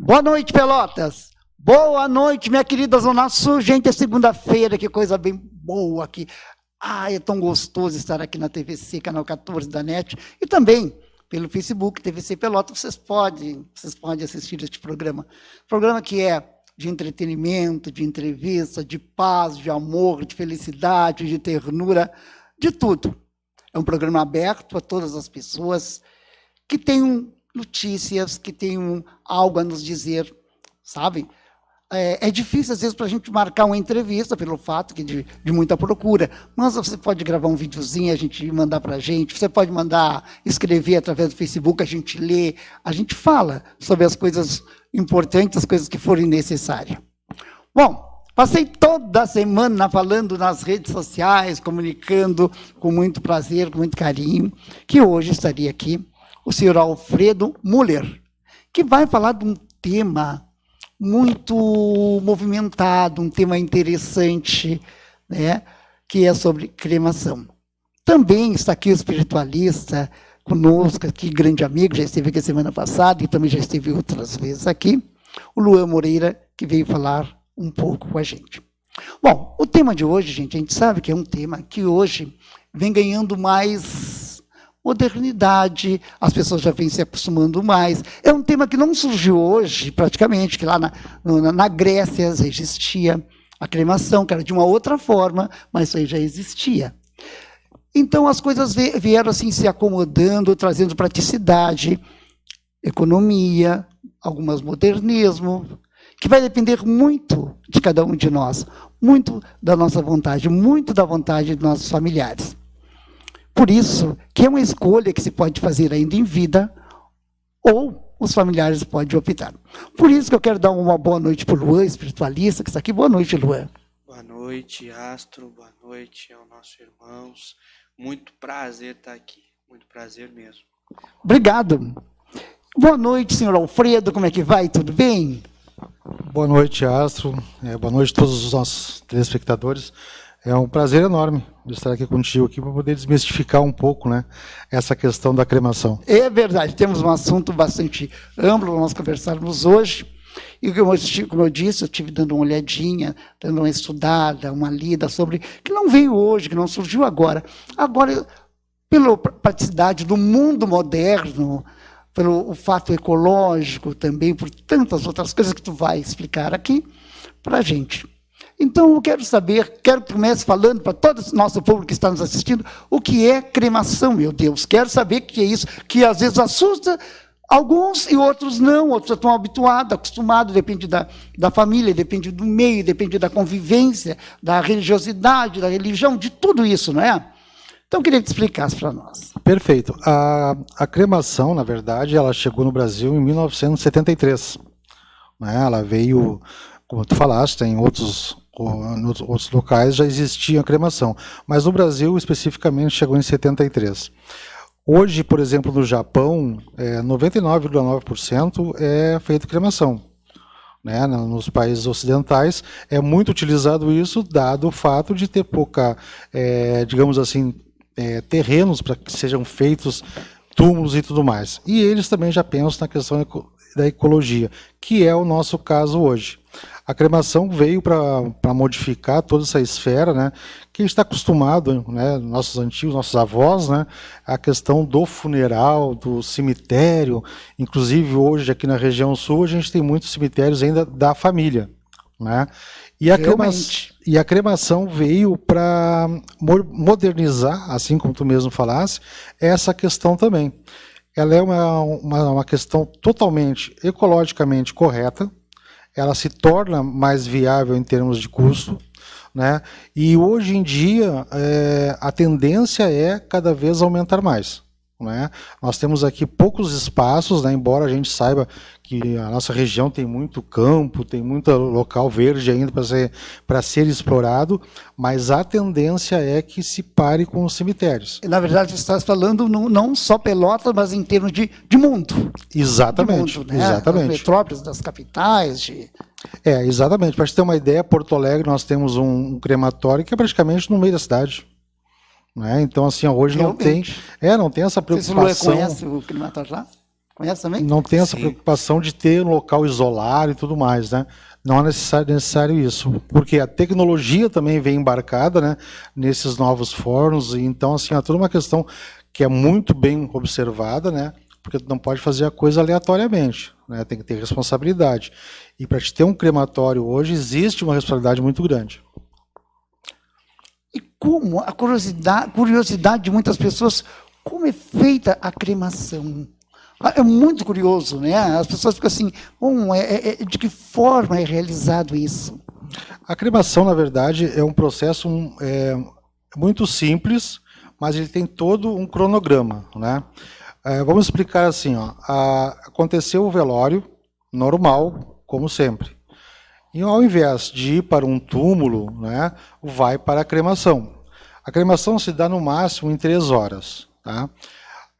Boa noite, Pelotas. Boa noite, minha querida Zona Sul. Gente, é segunda-feira, que coisa bem boa aqui. É tão gostoso estar aqui na TVC, canal 14 da NET, e também pelo Facebook, TVC Pelotas, vocês podem assistir este programa. Programa que é de entretenimento, de entrevista, de paz, de amor, de felicidade, de ternura, de tudo. É um programa aberto a todas as pessoas que tenham notícias, que tenham algo a nos dizer, sabe? É difícil, às vezes, para a gente marcar uma entrevista, pelo fato que de muita procura, mas você pode gravar um videozinho, a gente mandar para a gente, você pode mandar escrever através do Facebook, a gente lê, a gente fala sobre as coisas importantes, as coisas que forem necessárias. Bom, passei toda a semana falando nas redes sociais, comunicando com muito prazer, com muito carinho, que hoje estaria aqui o senhor Alfredo Müller, que vai falar de um tema muito movimentado, um tema interessante, né, que é sobre cremação. Também está aqui o espiritualista conosco, aqui, grande amigo, já esteve aqui semana passada e também já esteve outras vezes aqui, o Luan Moreira, que veio falar um pouco com a gente. Bom, o tema de hoje, gente, a gente sabe que é um tema que hoje vem ganhando mais modernidade, as pessoas já vêm se acostumando mais. É um tema que não surgiu hoje, praticamente, que lá na Grécia já existia a cremação, que era de uma outra forma, mas isso aí já existia. Então, as coisas vieram assim se acomodando, trazendo praticidade, economia, algumas modernismo, que vai depender muito de cada um de nós, muito da nossa vontade, muito da vontade dos nossos familiares. Por isso, que é uma escolha que se pode fazer ainda em vida, ou os familiares podem optar. Por isso que eu quero dar uma boa noite para o Luan, espiritualista, que está aqui. Boa noite, Luan. Boa noite, Astro. Boa noite aos nossos irmãos. Muito prazer estar aqui. Muito prazer mesmo. Obrigado. Boa noite, senhor Alfredo. Como é que vai? Tudo bem? Boa noite, Astro. Boa noite a todos os nossos telespectadores. É um prazer enorme de estar aqui contigo aqui para poder desmistificar um pouco, né, essa questão da cremação. É verdade, temos um assunto bastante amplo para nós conversarmos hoje. E como eu disse, eu estive dando uma olhadinha, dando uma estudada, uma lida sobre, que não veio hoje, que não surgiu agora. Agora, pela praticidade do mundo moderno, pelo fato ecológico também, por tantas outras coisas que tu vai explicar aqui para a gente. Então, eu quero saber, quero que comece falando para todo o nosso público que está nos assistindo, o que é cremação, meu Deus. Quero saber o que é isso, que às vezes assusta alguns e outros não, outros estão habituados, acostumados, depende da família, depende do meio, depende da convivência, da religiosidade, da religião, de tudo isso, não é? Então, eu queria que tu explicasse para nós. Perfeito. A cremação, na verdade, ela chegou no Brasil em 1973. Né? Ela veio, como tu falaste, em outros locais já existia a cremação, mas no Brasil, especificamente, chegou em 73. Hoje, por exemplo, no Japão, 99,9% é feito cremação. Né? Nos países ocidentais é muito utilizado isso, dado o fato de ter pouca, digamos assim, terrenos para que sejam feitos túmulos e tudo mais. E eles também já pensam na questão da ecologia, que é o nosso caso hoje. A cremação veio para modificar toda essa esfera, né, que a gente está acostumado, né, nossos antigos, nossos avós, né, a questão do funeral, do cemitério. Inclusive, hoje, aqui na região sul, a gente tem muitos cemitérios ainda da família. Né? E a cremação veio para modernizar, assim como tu mesmo falasse, essa questão também. Ela é uma questão totalmente ecologicamente correta, ela se torna mais viável em termos de custo, né? E hoje em dia a tendência é cada vez aumentar mais. Né? Nós temos aqui poucos espaços, né? Embora a gente saiba que a nossa região tem muito campo, tem muito local verde ainda para ser explorado, mas a tendência é que se pare com os cemitérios. Na verdade, você está falando não só Pelotas, mas em termos de mundo. Exatamente. De mundo, né? Exatamente. Das metrópoles, das capitais. Exatamente. Para te ter uma ideia, Porto Alegre nós temos um crematório que é praticamente no meio da cidade. Né? Então, assim, hoje não tem essa preocupação. Você conhece o crematório lá? Conhece também? Não tem essa Sim. preocupação de ter um local isolado e tudo mais, né? Não é necessário isso, porque a tecnologia também vem embarcada, né, nesses novos fornos, e então, assim, é toda uma questão que é muito bem observada, né, porque tu não pode fazer a coisa aleatoriamente, né, tem que ter responsabilidade. E para te ter um crematório hoje, existe uma responsabilidade muito grande. E como a curiosidade de muitas pessoas, como é feita a cremação? É muito curioso, né? As pessoas ficam assim, bom, de que forma é realizado isso? A cremação, na verdade, é um processo muito simples, mas ele tem todo um cronograma, né? Vamos explicar assim, ó. Aconteceu o velório normal, como sempre. E ao invés de ir para um túmulo, né, vai para a cremação. A cremação se dá no máximo em 3 horas, tá?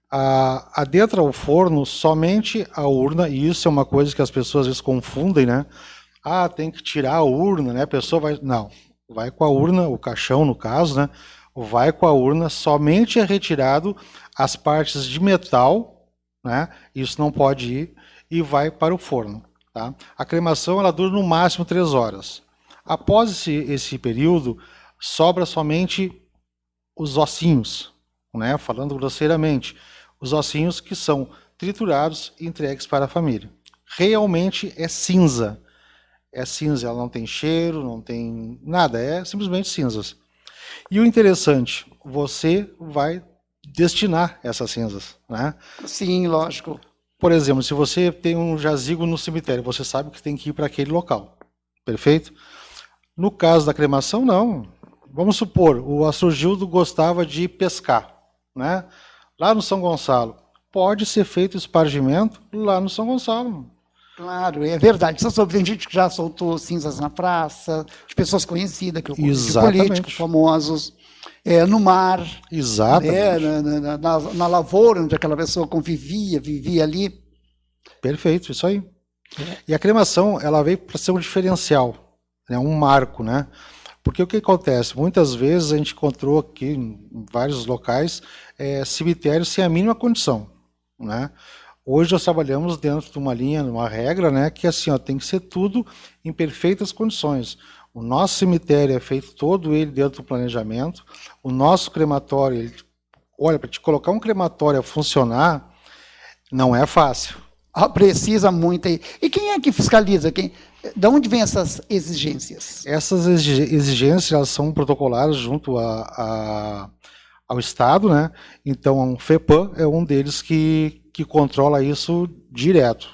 Adentra o forno somente a urna, e isso é uma coisa que as pessoas às vezes confundem, né? Tem que tirar a urna, né? A pessoa vai... Não, vai com a urna, o caixão no caso, né? Vai com a urna, somente é retirado as partes de metal, né? Isso não pode ir, e vai para o forno, tá? A cremação ela dura no máximo 3 horas. Após esse período, sobra somente os ossinhos, né? Falando grosseiramente, os ossinhos que são triturados e entregues para a família. Realmente é cinza. É cinza, ela não tem cheiro, não tem nada, é simplesmente cinzas. E o interessante, você vai destinar essas cinzas, né? Sim, lógico. Por exemplo, se você tem um jazigo no cemitério, você sabe que tem que ir para aquele local, perfeito? No caso da cremação, não. Vamos supor, o Astrogildo gostava de pescar, né? Lá no São Gonçalo. Pode ser feito espargimento lá no São Gonçalo. Claro, é verdade. Você soube, tem gente que já soltou cinzas na praça, de pessoas conhecidas, de Exatamente. políticos famosos, no mar, Exatamente. na lavoura, onde aquela pessoa vivia ali. Perfeito, isso aí. E a cremação, ela veio para ser um diferencial, né? Um marco, né? Porque o que acontece? Muitas vezes a gente encontrou aqui em vários locais cemitérios sem a mínima condição, né? Hoje nós trabalhamos dentro de uma linha, uma regra, né? Que assim, ó, tem que ser tudo em perfeitas condições. O nosso cemitério é feito todo ele dentro do planejamento. O nosso crematório, olha, para te colocar um crematório a funcionar, não é fácil. Precisa muito aí. E quem é que fiscaliza? De onde vêm essas exigências? Essas exigências elas são protocoladas junto ao Estado, né? Então, o FEPAM é um deles que controla isso direto.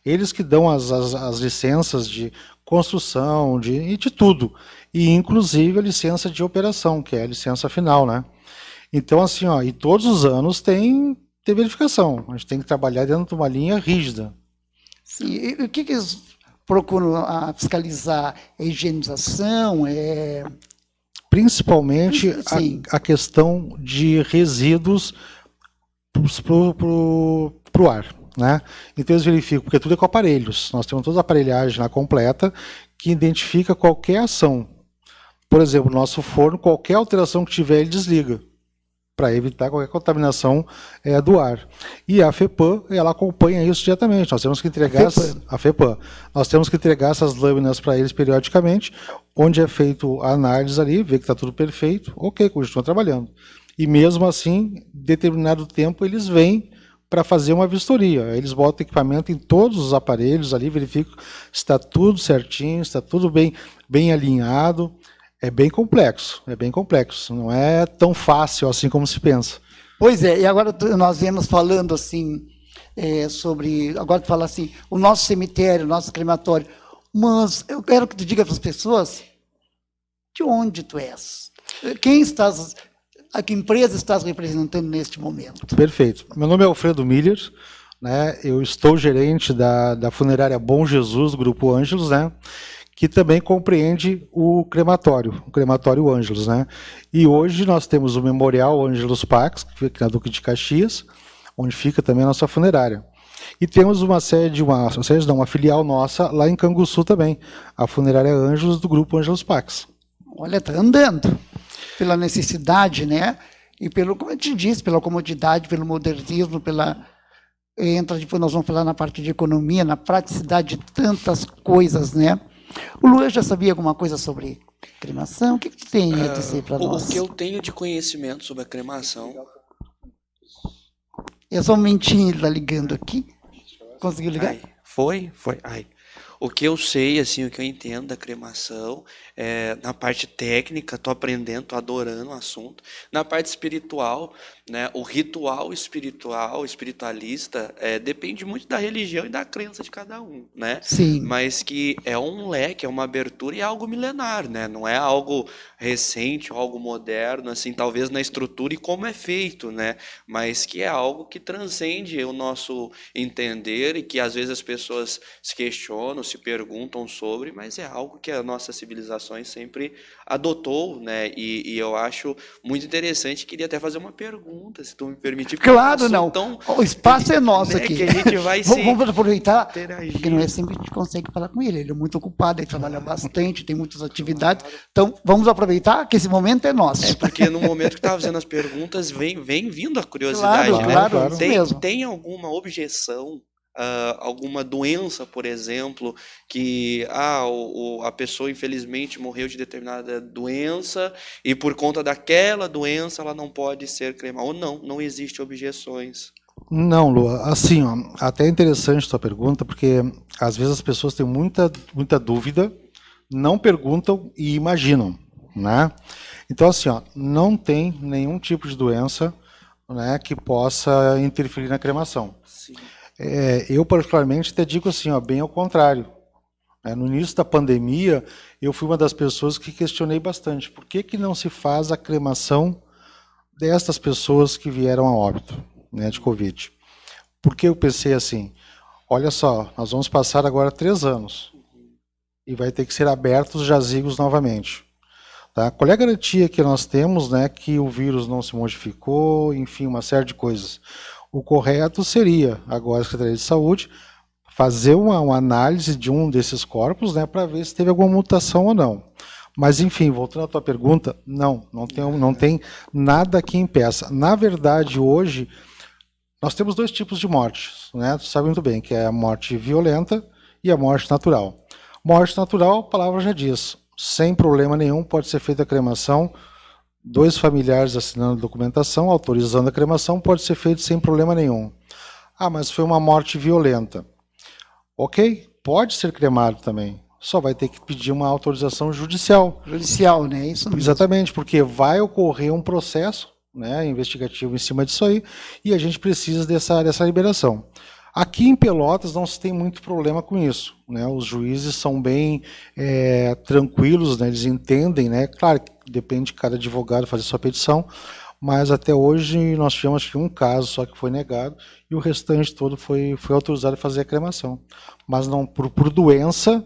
Eles que dão as licenças de construção, de tudo. E, inclusive, a licença de operação, que é a licença final, né? Então, assim, ó, e todos os anos tem verificação. A gente tem que trabalhar dentro de uma linha rígida. Sim. E o que eles procuram fiscalizar? É higienização? Principalmente a questão de resíduos para o ar, né? Então eles verificam, porque tudo é com aparelhos. Nós temos toda a aparelhagem lá completa que identifica qualquer ação. Por exemplo, no nosso forno, qualquer alteração que tiver, ele desliga, para evitar qualquer contaminação do ar. E a FEPAM, ela acompanha isso diretamente. Nós temos que entregar a FEPAM. Nós temos que entregar essas lâminas para eles periodicamente, onde é feito a análise ali, ver que está tudo perfeito, ok, continuam trabalhando. E mesmo assim, determinado tempo, eles vêm para fazer uma vistoria. Eles botam equipamento em todos os aparelhos ali, verificam se está tudo certinho, está tudo bem alinhado. É bem complexo, não é tão fácil assim como se pensa. Pois é, e agora nós viemos falando assim, agora tu fala assim, o nosso cemitério, o nosso crematório, mas eu quero que tu diga para as pessoas, de onde tu és? A que empresa estás representando neste momento? Perfeito. Meu nome é Alfredo Miller, né? Eu estou gerente da funerária Bom Jesus, do Grupo Ângelos, né? Que também compreende o crematório Ângelos, né? E hoje nós temos o Memorial Ângelos Pax, que fica na Duque de Caxias, onde fica também a nossa funerária. E temos uma filial nossa lá em Canguçu também, a funerária Ângelos do Grupo Ângelos Pax. Olha, está andando pela necessidade, né? E como eu te disse, pela comodidade, pelo modernismo, entra, depois nós vamos falar na parte de economia, na praticidade de tantas coisas, né? O Luan já sabia alguma coisa sobre cremação? O que tu tem a dizer para nós? O que eu tenho de conhecimento sobre a cremação... É só um momentinho, ele tá ligando aqui. Conseguiu ligar? Ai, foi? Ai. O que eu sei, assim, o que eu entendo da cremação, na parte técnica, tô aprendendo, tô adorando o assunto. Na parte espiritual, né, o ritual espiritual, espiritualista, depende muito da religião e da crença de cada um, né? Sim. Mas que é um leque, é uma abertura e é algo milenar, né? Não é algo recente ou algo moderno, assim, talvez na estrutura e como é feito, né? Mas que é algo que transcende o nosso entender e que às vezes as pessoas se questionam, se perguntam sobre, mas é algo que as nossas civilizações sempre adotou, né? E eu acho muito interessante, queria até fazer uma pergunta, se tu me permitir. Claro, não. O espaço é nosso, né, aqui. Que a gente vai vamos aproveitar, interagir. porque não é sempre que a gente consegue falar com ele. Ele é muito ocupado, ele trabalha bastante, tem muitas atividades. Então, vamos aproveitar que esse momento é nosso. Porque no momento que estava fazendo as perguntas, vem vindo a curiosidade. Claro, né? claro, mesmo. Tem alguma objeção, alguma doença, por exemplo, que a pessoa infelizmente morreu de determinada doença e por conta daquela doença ela não pode ser cremada? Ou não existe objeções? Não, Lua, assim, ó, até é interessante a tua pergunta, porque às vezes as pessoas têm muita dúvida, não perguntam e imaginam, né? Então, assim, ó, não tem nenhum tipo de doença, né, que possa interferir na cremação. Sim. Eu, particularmente, te digo assim, ó, bem ao contrário. No início da pandemia, eu fui uma das pessoas que questionei bastante. Por que não se faz a cremação destas pessoas que vieram a óbito, né, de Covid? Porque eu pensei assim, olha só, nós vamos passar agora 3 anos e vai ter que ser abertos os jazigos novamente. Tá? Qual é a garantia que nós temos, né, que o vírus não se modificou, enfim, uma série de coisas? O correto seria, agora a Secretaria de Saúde, fazer uma análise de um desses corpos, né, para ver se teve alguma mutação ou não. Mas, enfim, voltando à tua pergunta, não tem nada que impeça. Na verdade, hoje, nós temos 2 tipos de mortes, né? Tu sabe muito bem, que é a morte violenta e a morte natural. Morte natural, a palavra já diz, sem problema nenhum, pode ser feita a cremação, 2 familiares assinando documentação, autorizando a cremação, pode ser feito sem problema nenhum. Mas foi uma morte violenta. Ok, pode ser cremado também, só vai ter que pedir uma autorização judicial. Judicial, né? Isso mesmo. Exatamente, porque vai ocorrer um processo, né, investigativo em cima disso aí, e a gente precisa dessa liberação. Aqui em Pelotas não se tem muito problema com isso, né? Os juízes são bem tranquilos, né? Eles entendem, né? Claro que depende de cada advogado fazer sua petição, mas até hoje nós tivemos um caso só que foi negado e o restante todo foi autorizado a fazer a cremação. Mas não por doença,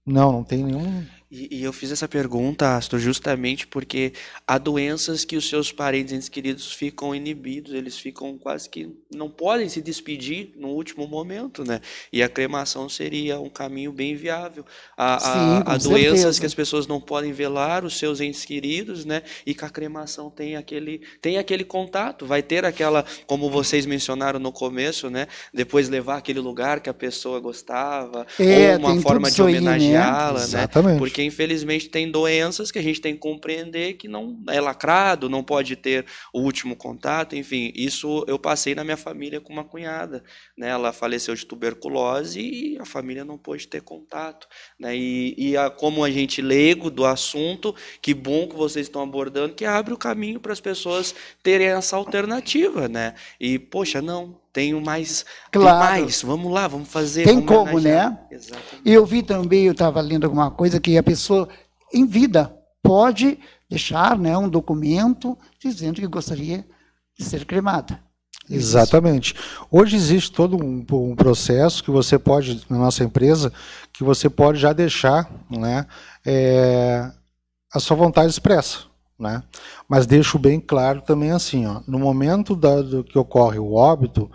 não tem nenhum... E eu fiz essa pergunta, Astro, justamente porque há doenças que os seus parentes entes queridos ficam inibidos, eles ficam quase que não podem se despedir no último momento, né? E a cremação seria um caminho bem viável. Há doenças que as pessoas não podem velar os seus entes queridos, né? E que a cremação tem aquele contato, vai ter aquela, como vocês mencionaram no começo, né? Depois levar aquele lugar que a pessoa gostava, ou uma forma de homenageá-la, né? Exatamente. Porque infelizmente tem doenças que a gente tem que compreender que não é lacrado, não pode ter o último contato, enfim, isso eu passei na minha família com uma cunhada, né? Ela faleceu de tuberculose e a família não pôde ter contato, né? Como a gente leigo do assunto, que bom que vocês estão abordando, que abre o caminho para as pessoas terem essa alternativa, né? E, poxa, não, tenho mais, claro. Tem mais, vamos lá, vamos fazer. Tem como, né? Exatamente. E eu vi também, eu estava lendo alguma coisa, que a pessoa, em vida, pode deixar, né, um documento dizendo que gostaria de ser cremada. Exatamente. Hoje existe todo um processo que você pode, na nossa empresa, que você pode já deixar, né, a sua vontade expressa, né? Mas deixo bem claro também assim, ó, no momento do que ocorre o óbito,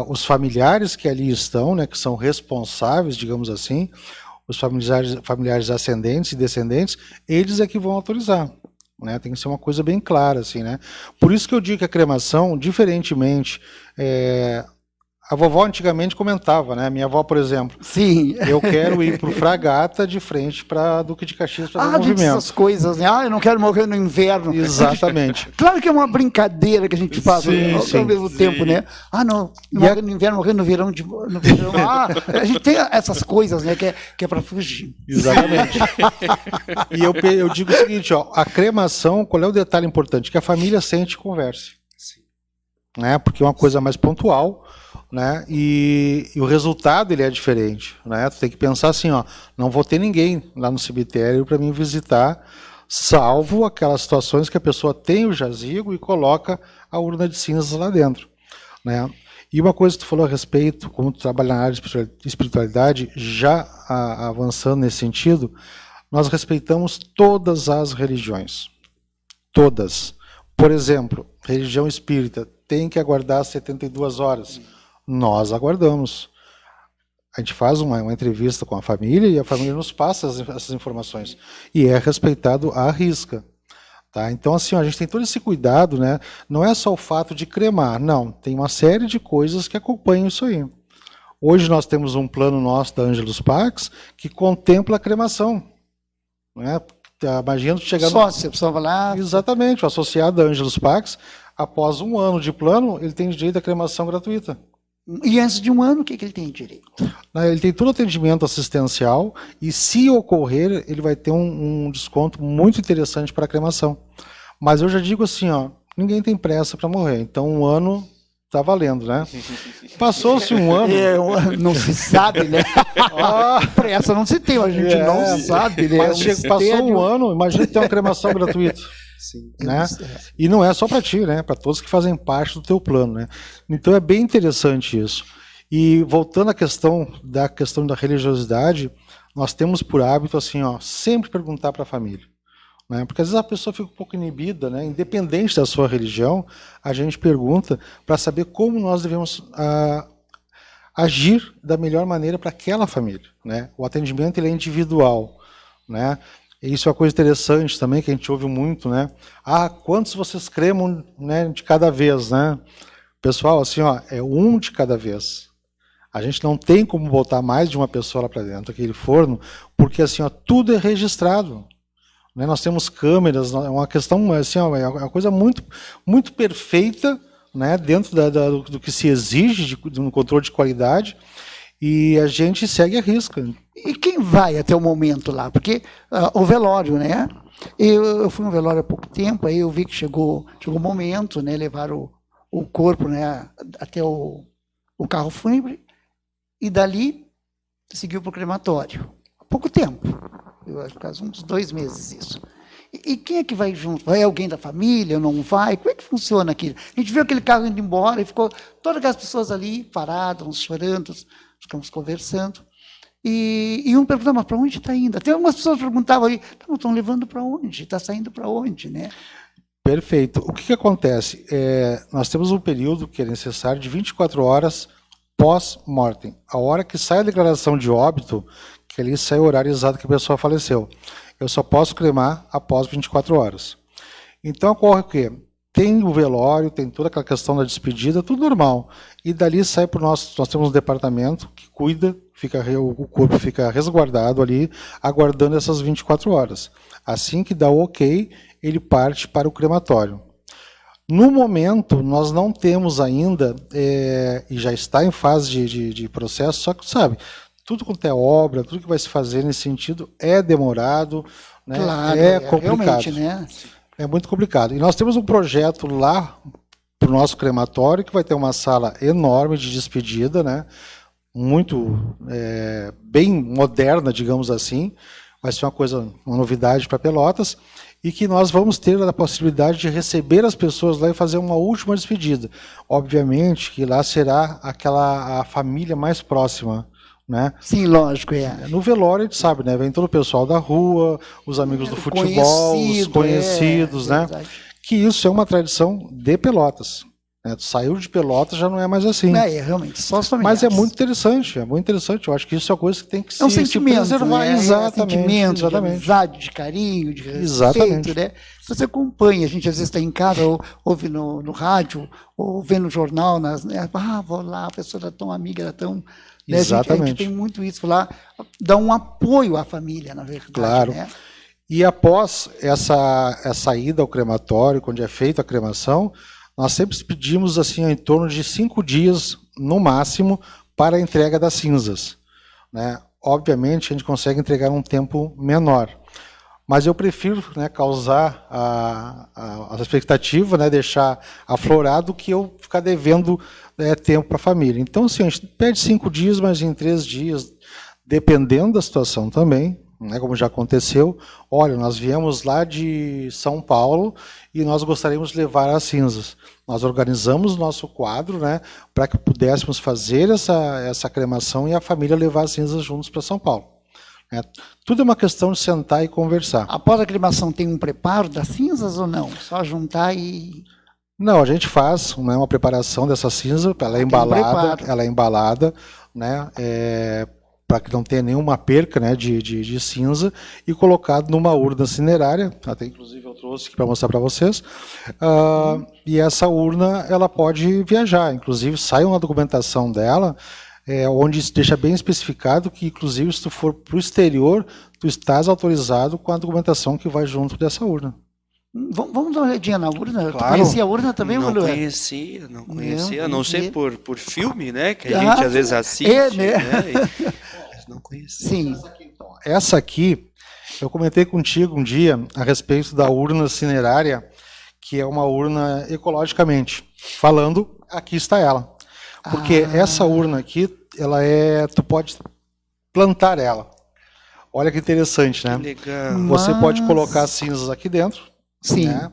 os familiares que ali estão, né, que são responsáveis, digamos assim, os familiares ascendentes e descendentes, eles é que vão autorizar, né? Tem que ser uma coisa bem clara, assim, né? Por isso que eu digo que a cremação, diferentemente A vovó antigamente comentava, né? Minha avó, por exemplo, Sim. eu quero ir pro Fragata de frente para Duque de Caxias para ver o Diz movimento. essas coisas, né? Eu não quero morrer no inverno. Exatamente. Claro que é uma brincadeira que a gente faz ao mesmo tempo, né? Não, morrer no inverno, morrer no verão. No verão. A gente tem essas coisas, né? Que é para fugir. Exatamente. E eu digo o seguinte, ó, a cremação, qual é o detalhe importante? Que a família sente e converse. Sim. Né? Porque é uma coisa mais pontual, né? E o resultado ele é diferente, né? Tu tem que pensar assim, ó, não vou ter ninguém lá no cemitério para mim visitar, salvo aquelas situações que a pessoa tem o jazigo e coloca a urna de cinzas lá dentro, né? E uma coisa que tu falou a respeito, como tu trabalha na área de espiritualidade, já avançando nesse sentido, nós respeitamos todas as religiões, todas. Por exemplo, religião espírita tem que aguardar 72 horas. Nós aguardamos. A gente faz uma entrevista com a família e a família nos passa essas informações. E é respeitado à risca. Tá? Então, assim, ó, a gente tem todo esse cuidado, né? Não é só o fato de cremar, não. Tem uma série de coisas que acompanham isso aí. Hoje nós temos um plano nosso da Angelus Pax que contempla a cremação. Né? Imagina tu chegar Sócio, a pessoa vai lá. Exatamente, o associado da Angelus Pax, após 1 ano de plano, ele tem direito à cremação gratuita. E antes de 1 ano, o que ele tem direito? Ele tem todo o atendimento assistencial e, se ocorrer, ele vai ter um desconto muito interessante para a cremação. Mas eu já digo assim, ó, ninguém tem pressa para morrer, então 1 ano tá valendo, né? Passou-se 1 ano... não se sabe, né? Pressa não se tem, a gente não sabe, né? Mas passou 1 ano, imagina ter uma cremação gratuita. Sim. Né? E não é só para ti, né? Para todos que fazem parte do teu plano, né? Então é bem interessante isso. E voltando à questão da religiosidade, nós temos por hábito assim, ó, sempre perguntar para a família, né? Porque às vezes a pessoa fica um pouco inibida, né? Independente da sua religião, a gente pergunta para saber como nós devemos agir da melhor maneira para aquela família, né? O atendimento ele é individual, né? Isso é uma coisa interessante também, que a gente ouve muito, né? Quantos vocês cremam, né, de cada vez, né? Pessoal, assim, ó, é 1 de cada vez. A gente não tem como botar mais de uma pessoa lá para dentro daquele forno, porque assim, ó, tudo é registrado. Né? Nós temos câmeras, é uma questão, assim, ó, é uma coisa muito, muito perfeita, né, dentro do que se exige de um controle de qualidade, e a gente segue a risca. E quem vai até o momento lá? Porque o velório, né? Eu fui no velório há pouco tempo, aí eu vi que chegou o momento, né? Levaram o corpo, né, até o carro fúnebre, e dali seguiu para o crematório. Há pouco tempo, eu acho que uns 2 meses isso. E quem é que vai junto? Vai alguém da família, não vai? Como é que funciona aquilo? A gente viu aquele carro indo embora e ficou todas aquelas pessoas ali paradas, uns chorando, ficamos conversando. E um perguntava, mas para onde está indo? Até algumas pessoas perguntavam ali, estão levando para onde? Está saindo para onde, né? Perfeito. O que acontece? Nós temos um período que é necessário de 24 horas pós-mortem. A hora que sai a declaração de óbito, que ali sai o horário exato que a pessoa faleceu. Eu só posso cremar após 24 horas. Então ocorre o quê? Tem o velório, tem toda aquela questão da despedida, tudo normal. E dali sai para nós temos um departamento que cuida, o corpo fica resguardado ali, aguardando essas 24 horas. Assim que dá o ok, ele parte para o crematório. No momento, nós não temos ainda, e já está em fase de processo, só que, sabe, tudo quanto é obra, tudo que vai se fazer nesse sentido é demorado, né? Claro, é complicado. Realmente, né? É muito complicado. E nós temos um projeto lá para o nosso crematório, que vai ter uma sala enorme de despedida, né? Muito bem moderna, digamos assim. Vai ser uma novidade para Pelotas, e que nós vamos ter a possibilidade de receber as pessoas lá e fazer uma última despedida. Obviamente que lá será a família mais próxima, né? Sim, lógico, No velório, a gente sabe, né? Vem todo o pessoal da rua, os amigos do futebol, os conhecidos, né? Verdade. Que isso é uma tradição de Pelotas. né? Tu saiu de Pelotas, já não é mais assim. Realmente, só os familiares. Mas é muito interessante, é muito interessante. Eu acho que isso é uma coisa que tem que É um se sentimento, preservar. né? Exatamente. Sentimento de exatamente. amizade, de carinho, de respeito, Exatamente. né? Se você acompanha, a gente às vezes está em casa, ou ouve no rádio, ou vê no jornal, né? Vou lá, a pessoa era tão amiga, era tão... Né? A Exatamente. gente tem muito isso lá, dá um apoio à família, na verdade. Claro. Né? E após essa ida ao crematório, quando é feita a cremação, nós sempre pedimos assim em torno de 5 dias, no máximo, para a entrega das cinzas, né? Obviamente, a gente consegue entregar um tempo menor. Mas eu prefiro, né, causar a expectativa, né, deixar aflorado, que eu ficar devendo tempo para a família. Então, assim, a gente pede 5 dias, mas em 3 dias, dependendo da situação também, né, como já aconteceu, olha, nós viemos lá de São Paulo e nós gostaríamos de levar as cinzas. Nós organizamos o nosso quadro, né, para que pudéssemos fazer essa cremação e a família levar as cinzas juntos para São Paulo. Tudo é uma questão de sentar e conversar. Após a cremação, tem um preparo das cinzas ou não? Só juntar e... Não, a gente faz, né, uma preparação dessa cinza, ela é embalada, né, para que não tenha nenhuma perca, né, de cinza, e colocado numa urna cinerária, até inclusive eu trouxe aqui para mostrar para vocês, e essa urna ela pode viajar, inclusive sai uma documentação dela, onde deixa bem especificado que, inclusive, se tu for para o exterior, tu estás autorizado com a documentação que vai junto dessa urna. Vamos dar uma olhadinha na urna? Claro. Tu conhecia a urna também, Não Manuel? conhecia, a não ser por filme, né, que a Ah, gente às vezes assiste, né? Mas não conhecia. Sim. Essa aqui, eu comentei contigo um dia a respeito da urna cinerária, que é uma urna ecologicamente. Falando, aqui está ela. Porque essa urna aqui, tu pode plantar ela. Olha que interessante, né? Que legal. Você pode colocar as cinzas aqui dentro, Sim. né?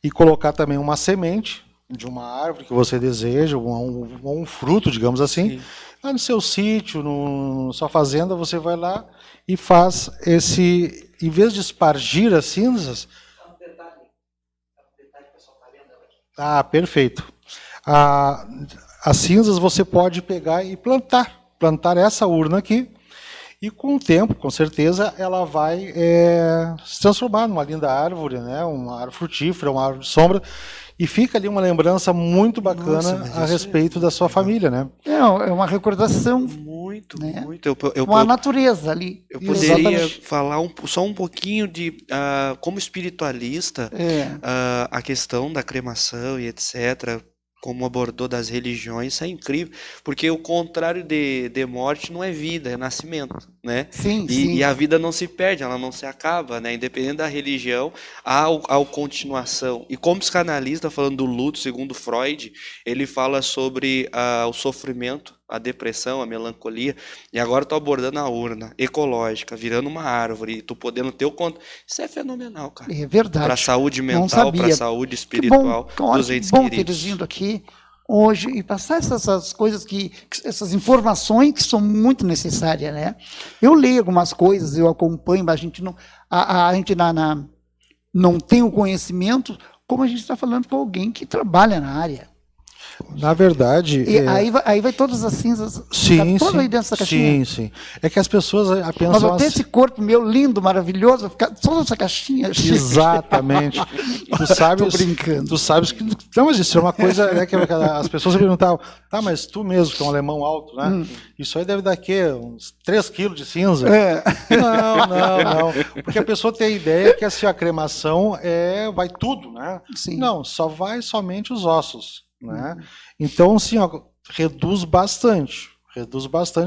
E colocar também uma semente de uma árvore que você deseja, ou um fruto, digamos assim. Sim. Lá no seu sítio, na sua fazenda, você vai lá e faz esse... Em vez de espargir as cinzas... Ah, perfeito. As cinzas você pode pegar e plantar essa urna aqui, e com o tempo, com certeza, ela vai se transformar numa linda árvore, né? Uma árvore frutífera, uma árvore de sombra, e fica ali uma lembrança muito bacana a respeito da sua família, né? É uma recordação, Muito, né? muito. Com a natureza ali. Eu poderia Exatamente. falar só um pouquinho de, como espiritualista, a questão da cremação e etc., como abordou das religiões, isso é incrível, porque o contrário de morte não é vida, é nascimento, né? Sim, E, sim. e a vida não se perde, ela não se acaba, né? Independente da religião, há continuação. E como psicanalista, falando do luto, segundo Freud, ele fala sobre o sofrimento, a depressão, a melancolia, e agora estou abordando a urna ecológica, virando uma árvore, e tu podendo ter o contato. Isso é fenomenal, cara. É verdade. Para a saúde Não mental, sabia. para a saúde Que espiritual bom, dos que entes bom ter queridos. eles vindo aqui hoje e passar essas coisas essas informações que são muito necessárias, né? Eu leio algumas coisas, eu acompanho, mas a gente não tem o conhecimento, como a gente está falando com alguém que trabalha na área. Na verdade... E aí vai todas as cinzas, Sim, todas sim, aí dentro dessa caixinha. sim. É que as pessoas pensam Mas até assim... esse corpo meu lindo, maravilhoso, ficar toda essa caixinha. Exatamente. Tu sabes, Tô brincando. Tu sabes que... Não, mas isso é uma coisa, né, que as pessoas perguntavam, tá, mas tu mesmo, que é um alemão alto, né? Isso aí deve dar quê? Uns 3 quilos de cinza? Não. Porque a pessoa tem a ideia que assim, a cremação vai tudo, né? Sim. Não, só vai somente os ossos, né? Então, assim, reduz bastante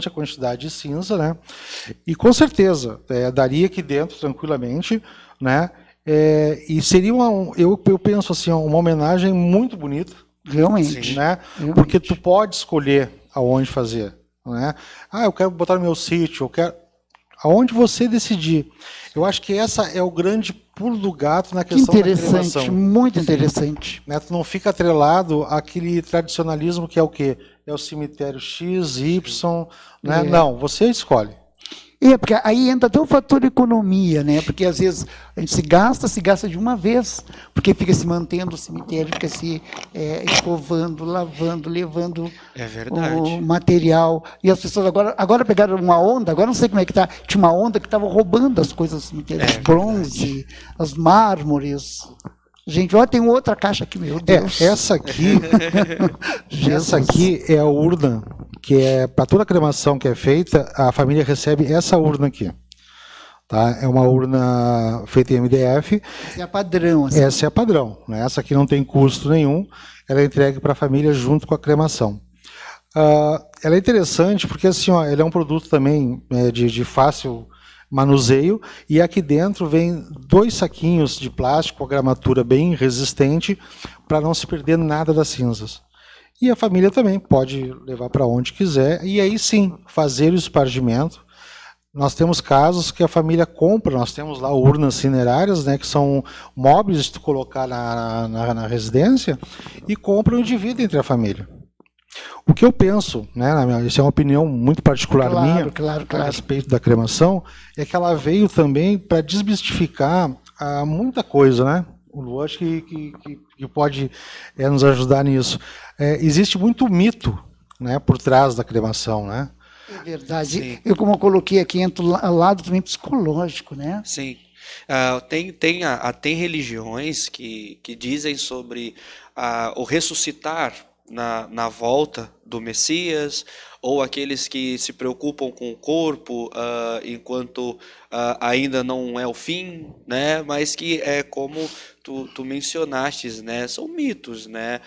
a quantidade de cinza, né? E com certeza, daria aqui dentro tranquilamente, né? E seria eu penso assim, uma homenagem muito bonita, Realmente. né? Realmente. Porque tu pode escolher aonde fazer, né? Eu quero botar no meu sítio, eu quero aonde você decidir. Eu acho que essa é o grande pulo do gato na questão da cremação. Muito interessante. Né? Tu não fica atrelado àquele tradicionalismo que é o quê? É o cemitério X, Y, né? Não, você escolhe. Porque aí entra até o fator economia, né? Porque às vezes a gente se gasta de uma vez, porque fica se mantendo o cemitério, fica se escovando, lavando, levando É verdade. o material. E as pessoas agora pegaram uma onda, agora não sei como é que está, tinha uma onda que estava roubando as coisas do cemitério, os bronze, as mármores. Gente, olha, tem outra caixa aqui, meu Deus. Essa aqui é a urna, que é para toda cremação que é feita, a família recebe essa urna aqui. Tá? É uma urna feita em MDF. Essa é a padrão. Assim. Essa é a padrão. Né? Essa aqui não tem custo nenhum, ela é entregue para a família junto com a cremação. Ela é interessante porque assim, ó, ela é um produto também de fácil manuseio, e aqui dentro vem 2 saquinhos de plástico com a gramatura bem resistente para não se perder nada das cinzas. E a família também pode levar para onde quiser e aí sim fazer o espargimento. Nós temos casos que a família compra, nós temos lá urnas cinerárias, né, que são móveis de tu colocar na residência, e compram e dividem entre a família. O que eu penso, né, isso é uma opinião muito particular minha, a respeito da cremação, é que ela veio também para desmistificar muita coisa, né? O Lu, acho que pode nos ajudar nisso. Existe muito mito, né, por trás da cremação, né? É verdade. Sim. Eu, como eu coloquei aqui, entro ao lado também psicológico, né? Sim. Tem religiões que dizem sobre o ressuscitar na volta do Messias, ou aqueles que se preocupam com o corpo enquanto ainda não é o fim, né? Mas que é como tu mencionastes, né? São mitos, né?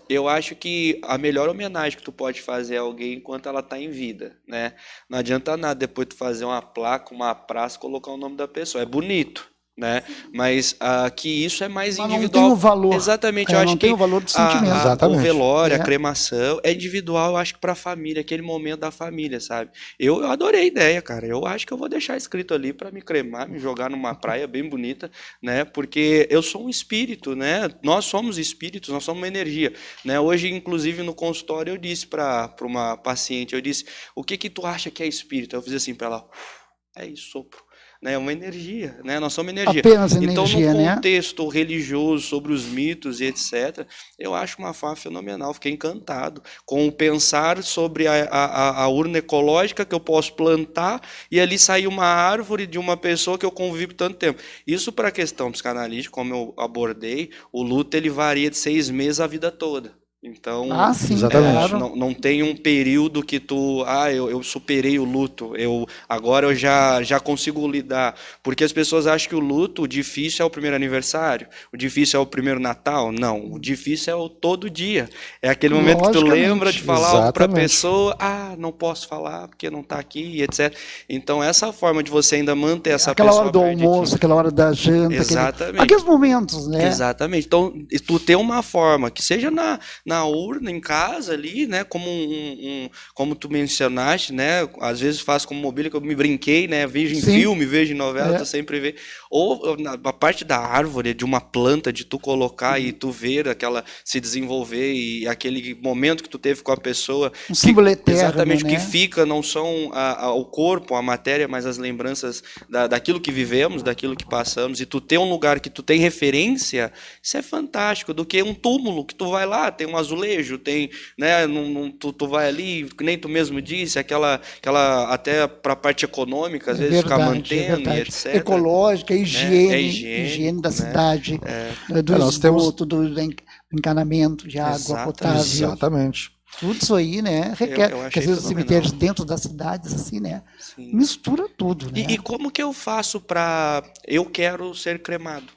Eu acho que a melhor homenagem que tu pode fazer a alguém enquanto ela está em vida, né? Não adianta nada depois tu fazer uma placa, uma praça, colocar o nome da pessoa. É bonito, né? Mas que isso é mais Mas individual. não tem o valor. Exatamente, eu acho não que tem o valor do sentimento. o Exatamente. velório, a cremação é individual, eu acho que para a família, aquele momento da família, sabe? Eu adorei a ideia, cara. Eu acho que eu vou deixar escrito ali para me cremar, me jogar numa praia bem bonita, né? Porque eu sou um espírito, né? Nós somos espíritos, nós somos uma energia, né? Hoje, inclusive, no consultório, eu disse para uma paciente, eu disse: "O que tu acha que é espírito?" Eu fiz assim para ela: "É isso, sopro." É uma energia, né? Nós somos energia. Apenas Então, energia, no né? contexto religioso, sobre os mitos e etc., eu acho uma fala fenomenal. Fiquei encantado com o pensar sobre a urna ecológica que eu posso plantar e ali sair uma árvore de uma pessoa que eu convivo tanto tempo. Isso para a questão psicanalítica, como eu abordei, o luto ele varia de 6 meses a vida toda. Então, Sim, exatamente. claro. não tem um período que eu superei o luto, agora eu já consigo lidar. Porque as pessoas acham que o luto, o difícil é o primeiro aniversário, o difícil é o primeiro Natal. Não, o difícil é o todo dia. É aquele momento que tu lembra de falar algo para a pessoa, não posso falar porque não está aqui, e etc. Então, essa forma de você ainda manter essa aquela pessoa hora do almoço, aquela hora da janta, exatamente. Aqueles momentos, né? Exatamente. Então, tu ter uma forma que seja na urna, em casa ali, né? Como como tu mencionaste, né? Às vezes faço como mobília, que eu me brinquei, né? Vejo em filme, vejo em novela, tu sempre vê. Ou a parte da árvore, de uma planta, de tu colocar e tu ver aquela se desenvolver e aquele momento que tu teve com a pessoa. Um símbolo eterno, exatamente, né? que fica, não são o corpo, a matéria, mas as lembranças daquilo que vivemos, daquilo que passamos. E tu ter um lugar que tu tem referência, isso é fantástico. Do que um túmulo que tu vai lá, tem um azulejo, tem, né, tu vai ali, que nem tu mesmo disse, aquela até para a parte econômica, às vezes ficar mantendo e etc. Ecológica, higiene da cidade, do esgoto, do encanamento de água potável. Exatamente. Tudo isso aí, né, requer, porque às vezes os cemitérios dentro das cidades, assim, né, mistura tudo, né. E como que eu faço eu quero ser cremado?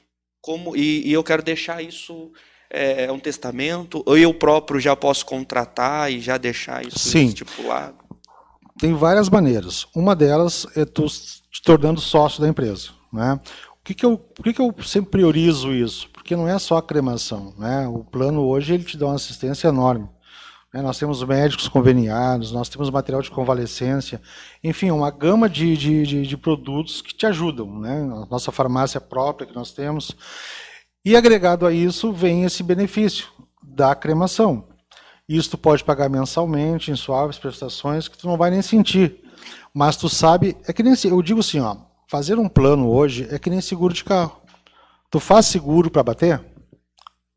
E eu quero deixar isso... É um testamento? Ou eu próprio já posso contratar e já deixar isso estipulado? Tem várias maneiras. Uma delas é tu te tornando sócio da empresa, né? Por que eu sempre priorizo isso? Porque não é só a cremação, né? O plano hoje ele te dá uma assistência enorme. Nós temos médicos conveniados, nós temos material de convalescência, enfim, uma gama de produtos que te ajudam, né? A nossa farmácia própria que nós temos. E agregado a isso vem esse benefício da cremação. Isso tu pode pagar mensalmente, em suaves prestações, que tu não vai nem sentir. Mas tu sabe, é que nem eu digo assim, ó, fazer um plano hoje é que nem seguro de carro. Tu faz seguro para bater?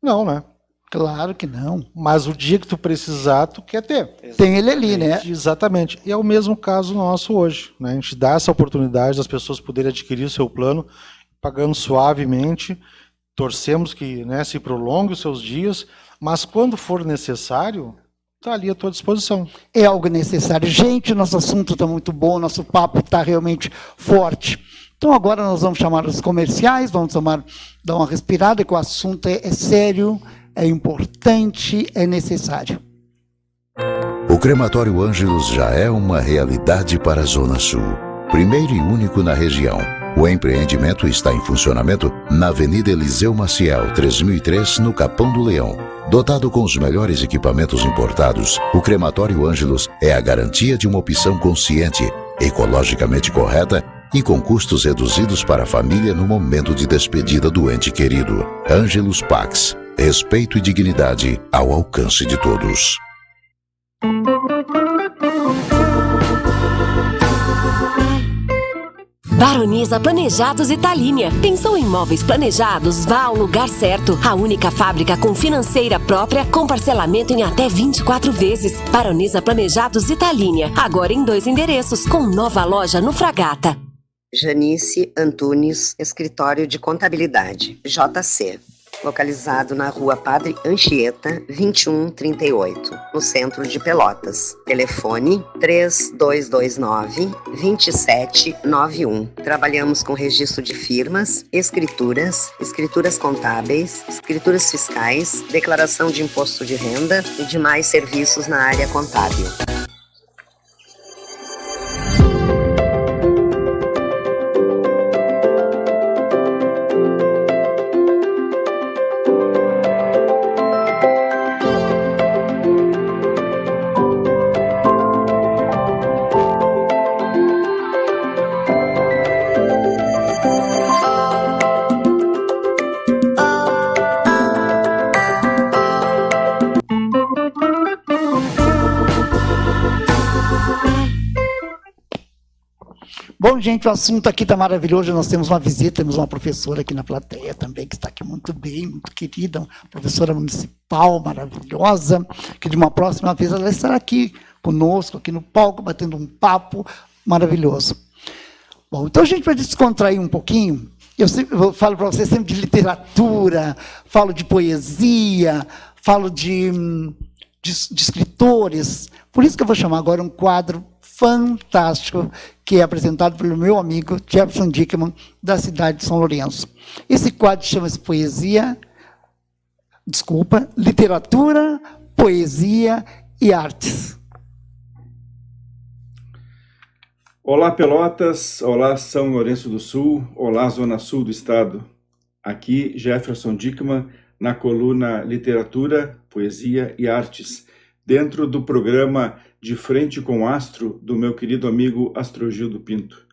Não, né? Claro que não. Mas o dia que tu precisar, tu quer ter. Tem ele ali, né? Exatamente. E é o mesmo caso nosso hoje, né? A gente dá essa oportunidade das pessoas poderem adquirir o seu plano, pagando suavemente, torcemos que, né, se prolongue os seus dias, mas quando for necessário, está ali à tua disposição. É algo necessário. Gente, nosso assunto está muito bom, nosso papo está realmente forte. Então agora nós vamos chamar os comerciais, vamos dar uma respirada, que o assunto é sério, é importante, é necessário. O Crematório Ângelos já é uma realidade para a Zona Sul. Primeiro e único na região. O empreendimento está em funcionamento na Avenida Eliseu Maciel, 3003, no Capão do Leão. Dotado com os melhores equipamentos importados, o Crematório Ângelos é a garantia de uma opção consciente, ecologicamente correta e com custos reduzidos para a família no momento de despedida do ente querido. Ângelos Pax. Respeito e dignidade ao alcance de todos. Baroniza Planejados Italínia. Pensou em móveis planejados? Vá ao lugar certo. A única fábrica com financeira própria, com parcelamento em até 24 vezes. Baroniza Planejados Italínia. Agora em 2 endereços, com nova loja no Fragata. Janice Antunes, Escritório de Contabilidade, JC. Localizado na Rua Padre Anchieta, 2138, no centro de Pelotas. Telefone 3229-2791. Trabalhamos com registro de firmas, escrituras contábeis, escrituras fiscais, declaração de imposto de renda e demais serviços na área contábil. Bom, gente, o assunto aqui está maravilhoso. Nós temos uma visita, temos uma professora aqui na plateia também, que está aqui muito bem, muito querida, uma professora municipal maravilhosa, que de uma próxima vez ela estará aqui conosco, aqui no palco, batendo um papo maravilhoso. Bom, então a gente vai descontrair um pouquinho. Eu falo para vocês sempre de literatura, falo de poesia, falo de escritores. Por isso que eu vou chamar agora um quadro fantástico, que é apresentado pelo meu amigo Jefferson Dickman, da cidade de São Lourenço. Esse quadro chama-se Literatura, Poesia e Artes. Olá, Pelotas, olá, São Lourenço do Sul, olá, Zona Sul do Estado. Aqui, Jefferson Dickman, na coluna Literatura, Poesia e Artes, dentro do programa De Frente com o Astro, do meu querido amigo Astrogildo Pinto.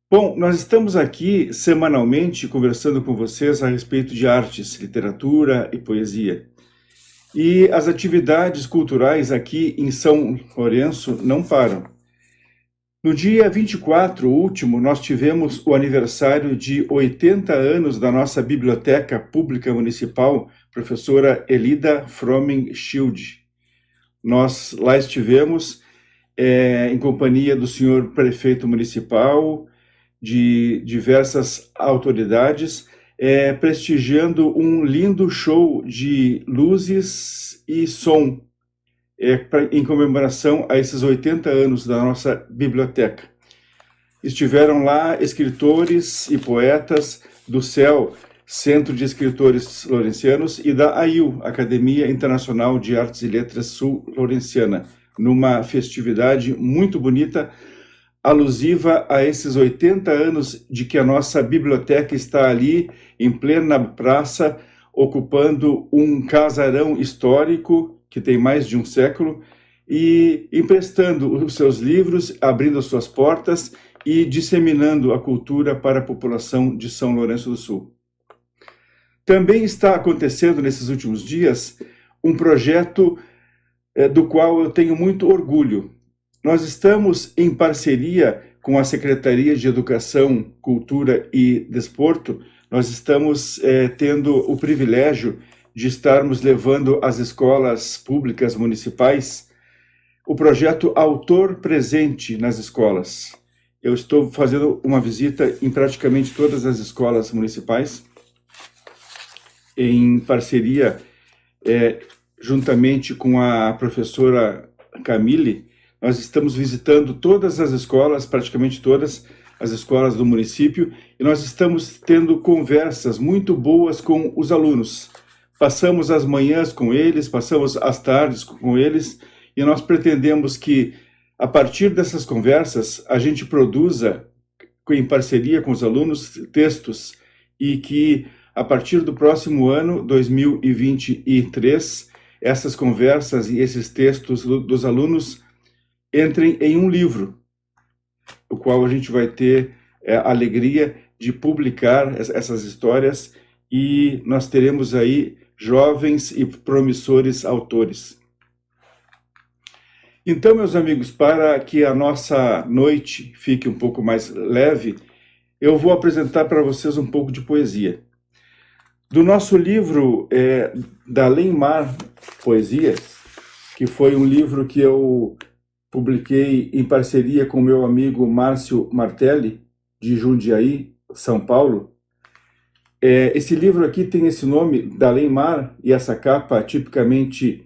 Bom, nós estamos aqui semanalmente conversando com vocês a respeito de artes, literatura e poesia. E as atividades culturais aqui em São Lourenço não param. No dia 24, último, nós tivemos o aniversário de 80 anos da nossa Biblioteca Pública Municipal, professora Elida Fromming Schild. Nós lá estivemos em companhia do senhor prefeito municipal, de diversas autoridades, prestigiando um lindo show de luzes e som, em comemoração a esses 80 anos da nossa biblioteca. Estiveram lá escritores e poetas do CEL, Centro de Escritores Lourencianos, e da AIU, Academia Internacional de Artes e Letras Sul-Lourenciana, numa festividade muito bonita, alusiva a esses 80 anos de que a nossa biblioteca está ali, em plena praça, ocupando um casarão histórico, que tem mais de um século, e emprestando os seus livros, abrindo as suas portas e disseminando a cultura para a população de São Lourenço do Sul. Também está acontecendo nesses últimos dias um projeto do qual eu tenho muito orgulho. nós estamos em parceria com a Secretaria de Educação, Cultura e Desporto. Nós estamos tendo o privilégio de estarmos levando às escolas públicas municipais o projeto Autor Presente nas escolas. Eu estou fazendo uma visita em praticamente todas as escolas municipais, em parceria, juntamente com a professora Camille. Nós estamos visitando todas as escolas, praticamente todas as escolas do município, e nós estamos tendo conversas muito boas com os alunos. Passamos as manhãs com eles, passamos as tardes com eles, e nós pretendemos que, a partir dessas conversas, a gente produza, em parceria com os alunos, textos, e que, a partir do próximo ano, 2023, essas conversas e esses textos dos alunos entrem em um livro, o qual a gente vai ter a alegria de publicar essas histórias, e nós teremos aí jovens e promissores autores. Então, meus amigos, para que a nossa noite fique um pouco mais leve, eu vou apresentar para vocês um pouco de poesia. Do nosso livro da Além-Mar Poesias, que foi um livro que eu publiquei em parceria com meu amigo Márcio Martelli, de Jundiaí, São Paulo. Esse livro aqui tem esse nome, da Além-Mar, e essa capa tipicamente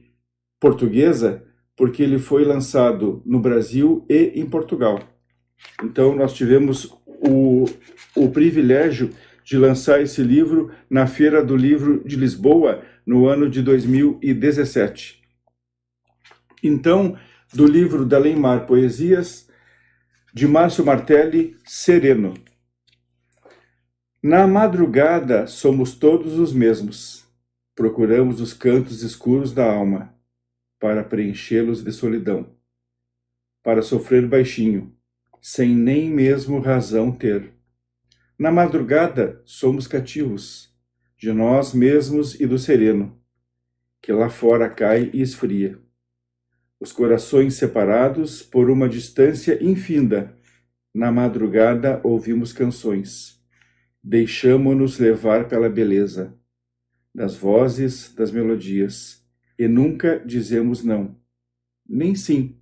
portuguesa, porque ele foi lançado no Brasil e em Portugal. Então, nós tivemos o privilégio de lançar esse livro na Feira do Livro de Lisboa, no ano de 2017. Então, do livro da Além-Mar Poesias, de Márcio Martelli, Sereno. Na madrugada somos todos os mesmos, procuramos os cantos escuros da alma, para preenchê-los de solidão, para sofrer baixinho, sem nem mesmo razão ter. Na madrugada somos cativos, de nós mesmos e do sereno, que lá fora cai e esfria. Os corações separados por uma distância infinda, na madrugada ouvimos canções, deixamo-nos levar pela beleza, das vozes, das melodias, e nunca dizemos não, nem sim.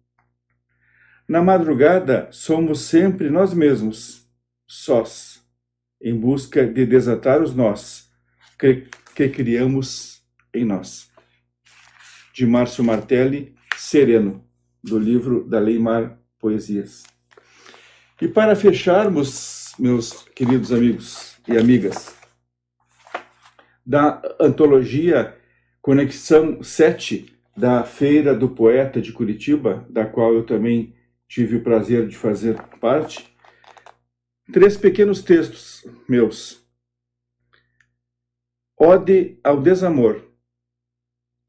Na madrugada somos sempre nós mesmos, sós, em busca de desatar os nós que criamos em nós. De Márcio Martelli, Sereno, do livro da Além-Mar Poesias. E para fecharmos, meus queridos amigos e amigas, da antologia Conexão 7, da Feira do Poeta de Curitiba, da qual eu também tive o prazer de fazer parte, 3 pequenos textos meus. Ode ao desamor.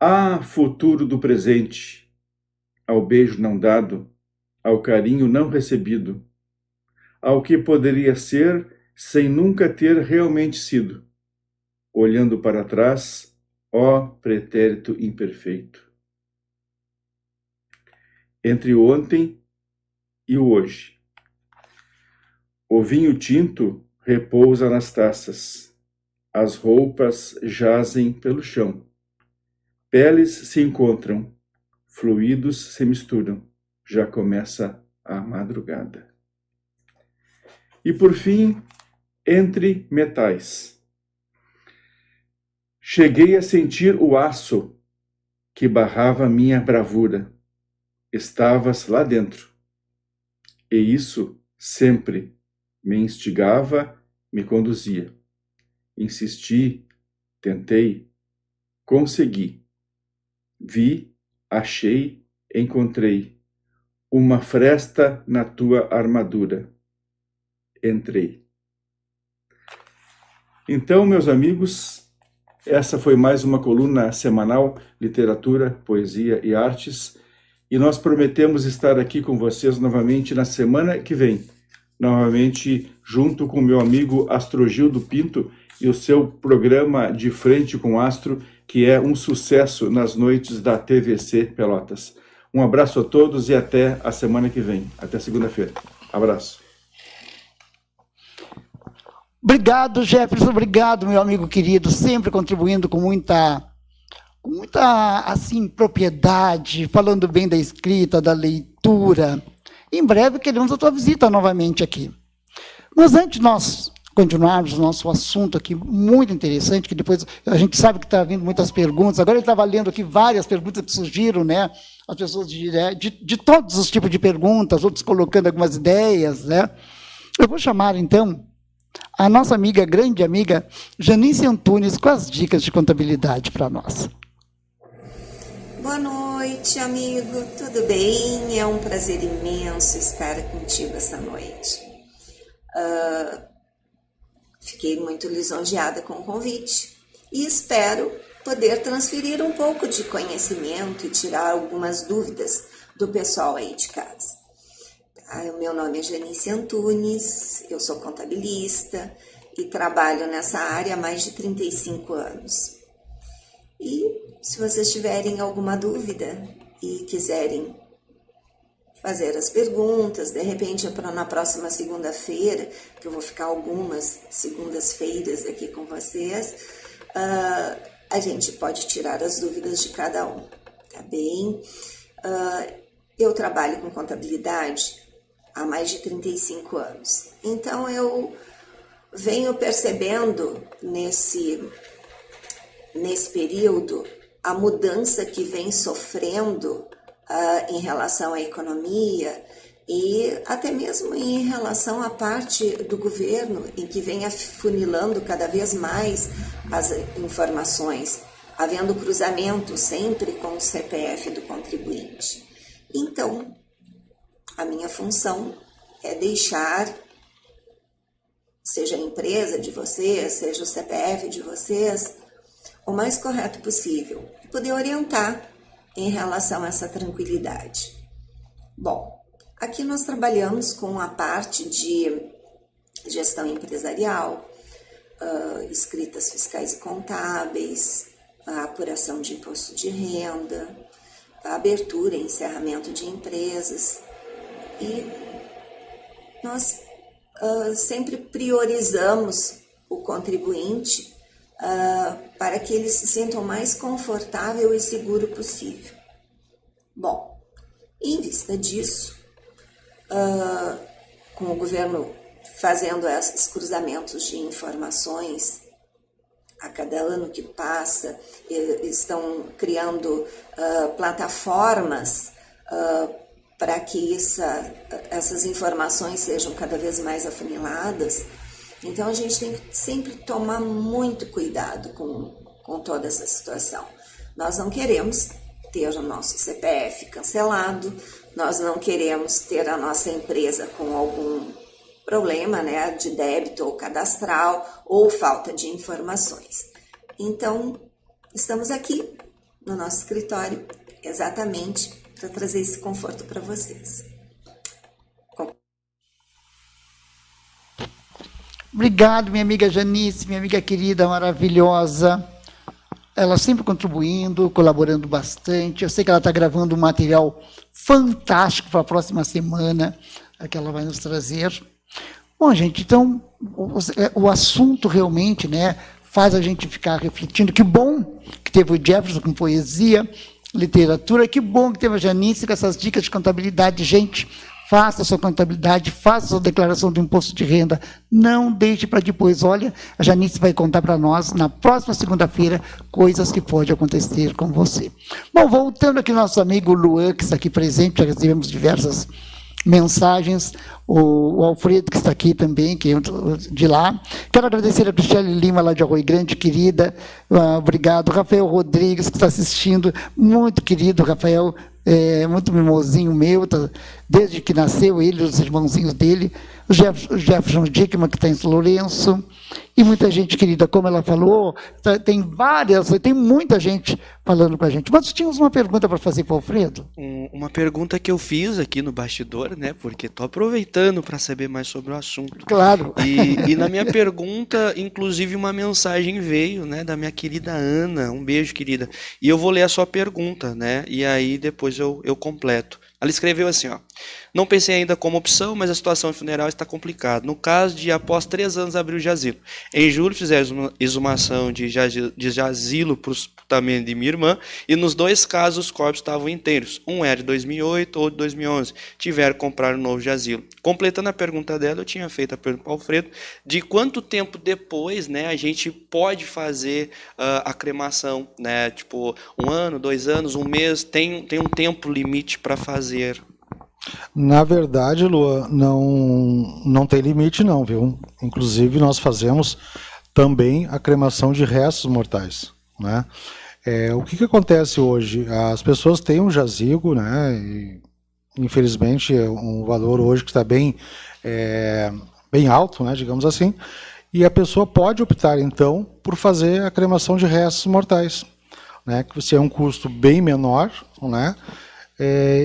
Ah, futuro do presente, ao beijo não dado, ao carinho não recebido, ao que poderia ser sem nunca ter realmente sido. Olhando para trás, ó pretérito imperfeito. Entre o ontem e o hoje. O vinho tinto repousa nas taças. As roupas jazem pelo chão. Peles se encontram, fluidos se misturam. Já começa a madrugada. E por fim, entre metais. Cheguei a sentir o aço que barrava minha bravura. Estavas lá dentro. E isso sempre me instigava, me conduzia. Insisti, tentei, consegui. Vi, achei, encontrei uma fresta na tua armadura. Entrei. Então, meus amigos, essa foi mais uma coluna semanal, Literatura, Poesia e Artes, e nós prometemos estar aqui com vocês novamente na semana que vem, novamente junto com meu amigo Astrogildo Pinto e o seu programa De Frente com Astro, que é um sucesso nas noites da TVC Pelotas. Um abraço a todos e até a semana que vem. Até segunda-feira. Abraço. Obrigado, Jefferson, obrigado, meu amigo querido, sempre contribuindo com muita assim, propriedade, falando bem da escrita, da leitura. Em breve queremos a tua visita novamente aqui. Mas antes de nós continuarmos o nosso assunto aqui, muito interessante, que depois a gente sabe que está vindo muitas perguntas, agora ele estava lendo aqui várias perguntas que surgiram, né? As pessoas de todos os tipos de perguntas, outros colocando algumas ideias, né? Eu vou chamar, então, a nossa amiga, grande amiga, Janice Antunes, com as dicas de contabilidade para nós. Boa noite, amigo. Tudo bem? É um prazer imenso estar contigo essa noite. Fiquei muito lisonjeada com o convite e espero poder transferir um pouco de conhecimento e tirar algumas dúvidas do pessoal aí de casa. O meu nome é Janice Antunes, eu sou contabilista e trabalho nessa área há mais de 35 anos. E se vocês tiverem alguma dúvida e quiserem fazer as perguntas, de repente na próxima segunda-feira, que eu vou ficar algumas segundas-feiras aqui com vocês, a gente pode tirar as dúvidas de cada um, tá bem? Eu trabalho com contabilidade há mais de 35 anos. Então, eu venho percebendo nesse período a mudança que vem sofrendo em relação à economia e até mesmo em relação à parte do governo, em que vem afunilando cada vez mais as informações, havendo cruzamento sempre com o CPF do contribuinte. Então, a minha função é deixar, seja a empresa de vocês, seja o CPF de vocês, o mais correto possível e poder orientar em relação a essa tranquilidade. Bom, aqui nós trabalhamos com a parte de gestão empresarial, escritas fiscais e contábeis, a apuração de imposto de renda, a abertura e encerramento de empresas. E nós sempre priorizamos o contribuinte para que ele se sinta o mais confortável e seguro possível. Bom, em vista disso, com o governo fazendo esses cruzamentos de informações a cada ano que passa, estão criando plataformas para que essas informações sejam cada vez mais afuniladas. Então, a gente tem que sempre tomar muito cuidado com toda essa situação. Nós não queremos ter o nosso CPF cancelado, nós não queremos ter a nossa empresa com algum problema, né, de débito ou cadastral ou falta de informações. Então, estamos aqui no nosso escritório exatamente para trazer esse conforto para vocês. Obrigado, minha amiga Janice, minha amiga querida, maravilhosa. Ela sempre contribuindo, colaborando bastante. Eu sei que ela está gravando um material fantástico para a próxima semana, que ela vai nos trazer. Bom, gente, então, o assunto realmente, né, faz a gente ficar refletindo. Que bom que teve o Jefferson com poesia, literatura, que bom que teve a Janice com essas dicas de contabilidade. Gente, faça a sua contabilidade, faça a sua declaração do imposto de renda, não deixe para depois. Olha, a Janice vai contar para nós, na próxima segunda-feira, coisas que podem acontecer com você. Bom, voltando aqui ao nosso amigo Luan, que está aqui presente, já recebemos diversas mensagens, o Alfredo, que está aqui também, que é de lá. Quero agradecer a Cristiane Lima, lá de Arroio Grande, querida, obrigado. Rafael Rodrigues, que está assistindo, muito querido, Rafael, muito mimosinho meu, desde que nasceu ele, os irmãozinhos dele, o Jefferson Dickman, que está em São Lourenço, E muita gente querida, como ela falou, tem muita gente falando com a gente. Mas tínhamos uma pergunta para fazer para o Alfredo? Uma pergunta que eu fiz aqui no bastidor, né? Porque estou aproveitando para saber mais sobre o assunto. Claro. E na minha pergunta, inclusive, uma mensagem veio, né, da minha querida Ana. Um beijo, querida. E eu vou ler a sua pergunta, né? E aí depois eu completo. Ela escreveu assim, ó: não pensei ainda como opção, mas a situação funeral está complicada. No caso de, após 3 anos, abrir o jazilo. Em julho, fizeram exumação de jazilo para o sepultamento de minha irmã, e nos 2 casos os corpos estavam inteiros. Um era de 2008, outro de 2011. Tiveram que comprar um novo jazilo. Completando a pergunta dela, eu tinha feito a pergunta para o Alfredo, de quanto tempo depois, né, a gente pode fazer a cremação, né? Tipo, 1 ano, 2 anos, 1 mês, tem um tempo limite para fazer? Na verdade, Lua, não tem limite não, viu? Inclusive nós fazemos também a cremação de restos mortais, né? O que acontece hoje? As pessoas têm um jazigo, né? E, infelizmente é um valor hoje que está bem alto, né? Digamos assim. E a pessoa pode optar então por fazer a cremação de restos mortais, né? Que você é um custo bem menor, né?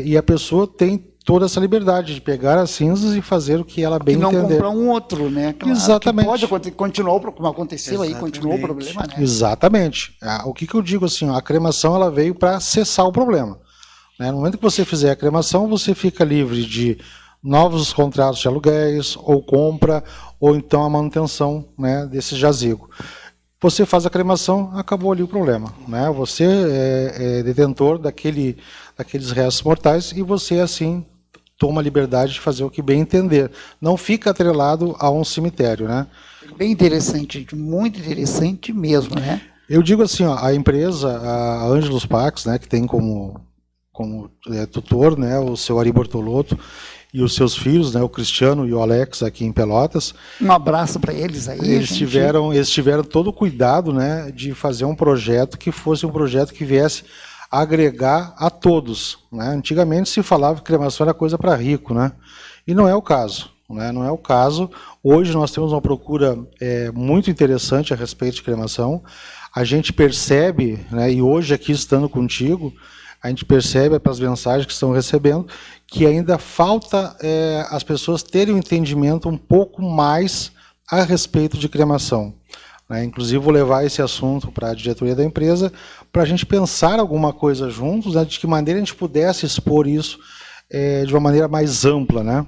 E a pessoa tem toda essa liberdade de pegar as cinzas e fazer o que ela bem entender. E não comprar um outro, né? Claro, exatamente. Pode continuar, como aconteceu aí, continuou o problema, né? Exatamente. O que eu digo assim, a cremação ela veio para cessar o problema, né? No momento que você fizer a cremação, você fica livre de novos contratos de aluguéis, ou compra, ou então a manutenção, né, desse jazigo. Você faz a cremação, acabou ali o problema, né? Você é detentor daqueles restos mortais e você, assim, toma a liberdade de fazer o que bem entender. Não fica atrelado a um cemitério, né? Bem interessante, muito interessante mesmo, né? Eu digo assim, ó, a empresa, a Ângelos Pax, né, que tem como tutor, né, o seu Ari Bortolotto, e os seus filhos, né, o Cristiano e o Alex, aqui em Pelotas. Um abraço para eles aí. Eles tiveram todo o cuidado, né, de fazer um projeto que fosse um projeto que viesse agregar a todos, né? Antigamente se falava que cremação era coisa para rico, né? E não é o caso, né? Não é o caso. Hoje nós temos uma procura muito interessante a respeito de cremação. A gente percebe, né, e hoje aqui estando contigo, a gente percebe pelas mensagens que estão recebendo que ainda falta as pessoas terem um entendimento um pouco mais a respeito de cremação, né? Inclusive vou levar esse assunto para a diretoria da empresa para a gente pensar alguma coisa juntos, né, de que maneira a gente pudesse expor isso de uma maneira mais ampla, né?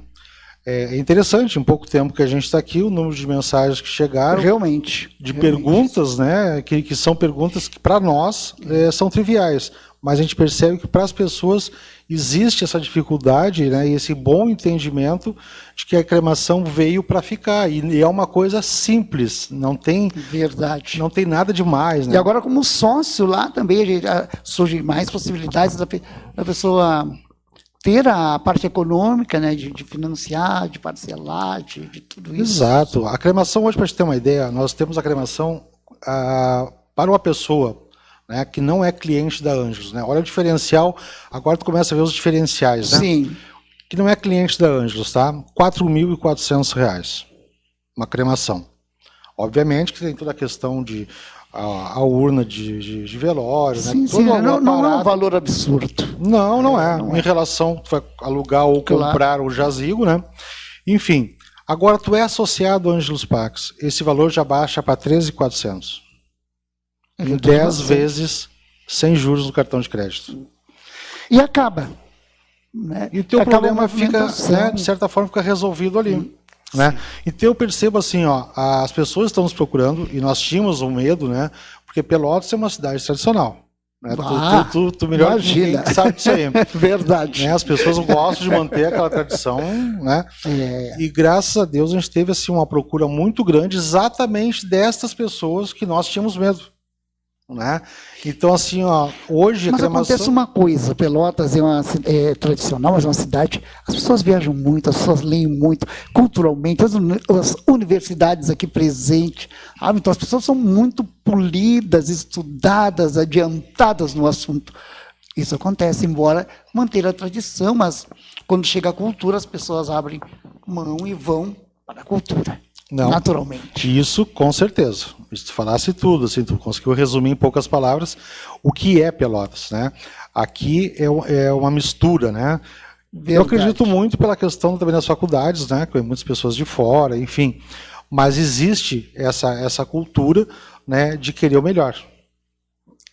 É interessante, em pouco tempo que a gente está aqui, o número de mensagens que chegaram, realmente, perguntas, né, que são perguntas que para nós são triviais, mas a gente percebe que para as pessoas existe essa dificuldade, né, e esse bom entendimento de que a cremação veio para ficar, e é uma coisa simples, não tem nada demais, né? E agora como sócio lá também surgem mais possibilidades da pessoa ter a parte econômica, né, de financiar, de parcelar, de tudo isso. Exato. A cremação, hoje, para gente ter uma ideia, nós temos a cremação para uma pessoa, né, que não é cliente da Ângelos, né? Olha o diferencial, agora tu começa a ver os diferenciais, né? Sim. Que não é cliente da Ângelos, tá? R$ 4.400, uma cremação. Obviamente que tem toda a questão de a urna de velório, sim, né? Sim, não é um valor absurdo. Não é. Em relação a alugar ou comprar o jazigo, né? Enfim, agora tu é associado ao Ângelos Pax, esse valor já baixa para 13.400. Em 10 vezes sem juros no cartão de crédito. E acaba. Né? E o teu problema fica, né, de certa forma, fica resolvido ali. Né? Então eu percebo assim, ó, as pessoas estão nos procurando, e nós tínhamos um medo, né? Porque Pelotas é uma cidade tradicional. Né? Tu melhor imagina. Que sabe disso aí. Verdade. Né? As pessoas gostam de manter aquela tradição, né? E graças a Deus a gente teve assim, uma procura muito grande exatamente destas pessoas que nós tínhamos medo. Né? Então, assim, ó, hoje mas a cremação... acontece uma coisa, Pelotas é tradicional, mas é uma cidade, as pessoas viajam muito, as pessoas leem muito, culturalmente, as universidades aqui presentes, então as pessoas são muito polidas, estudadas, adiantadas no assunto. Isso acontece, embora manter a tradição, mas quando chega a cultura, as pessoas abrem mão e vão para a cultura. Não. Naturalmente. Isso, com certeza. Se tu falasse tudo, assim, tu conseguiu resumir em poucas palavras o que é Pelotas, né? Aqui é uma mistura, né? Verdade. Eu acredito muito pela questão também das faculdades, né? Com muitas pessoas de fora, enfim. Mas existe essa cultura, né, de querer o melhor.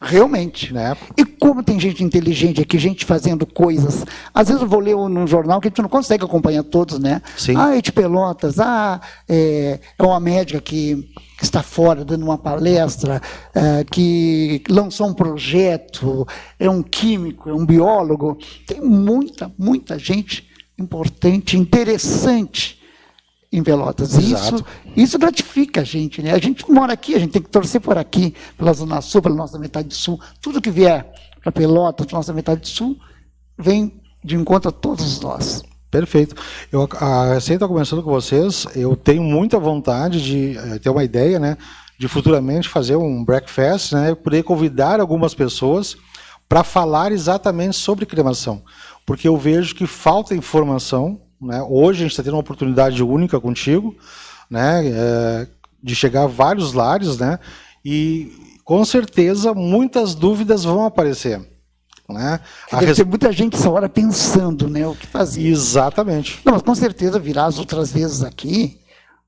Realmente. Né? E como tem gente inteligente aqui, gente fazendo coisas. Às vezes eu vou ler num jornal que a gente não consegue acompanhar todos, né? Sim. De Pelotas, é uma médica que está fora dando uma palestra, que lançou um projeto, é um químico, é um biólogo. Tem muita gente importante, interessante em Pelotas. Exato. Isso gratifica a gente, né? A gente mora aqui, a gente tem que torcer por aqui, pela Zona Sul, pela nossa metade sul. Tudo que vier para Pelotas, para nossa metade sul, vem de encontro a todos nós. Perfeito. Eu recém estou conversando com vocês, eu tenho muita vontade de ter uma ideia, né, de futuramente fazer um breakfast, né, poder convidar algumas pessoas para falar exatamente sobre cremação, porque eu vejo que falta informação, né? Hoje a gente está tendo uma oportunidade única contigo, né, de chegar a vários lares, né, e com certeza muitas dúvidas vão aparecer. Né? Deve ter muita gente essa hora pensando, né, o que fazer. Exatamente. Não, mas com certeza virá as outras vezes aqui,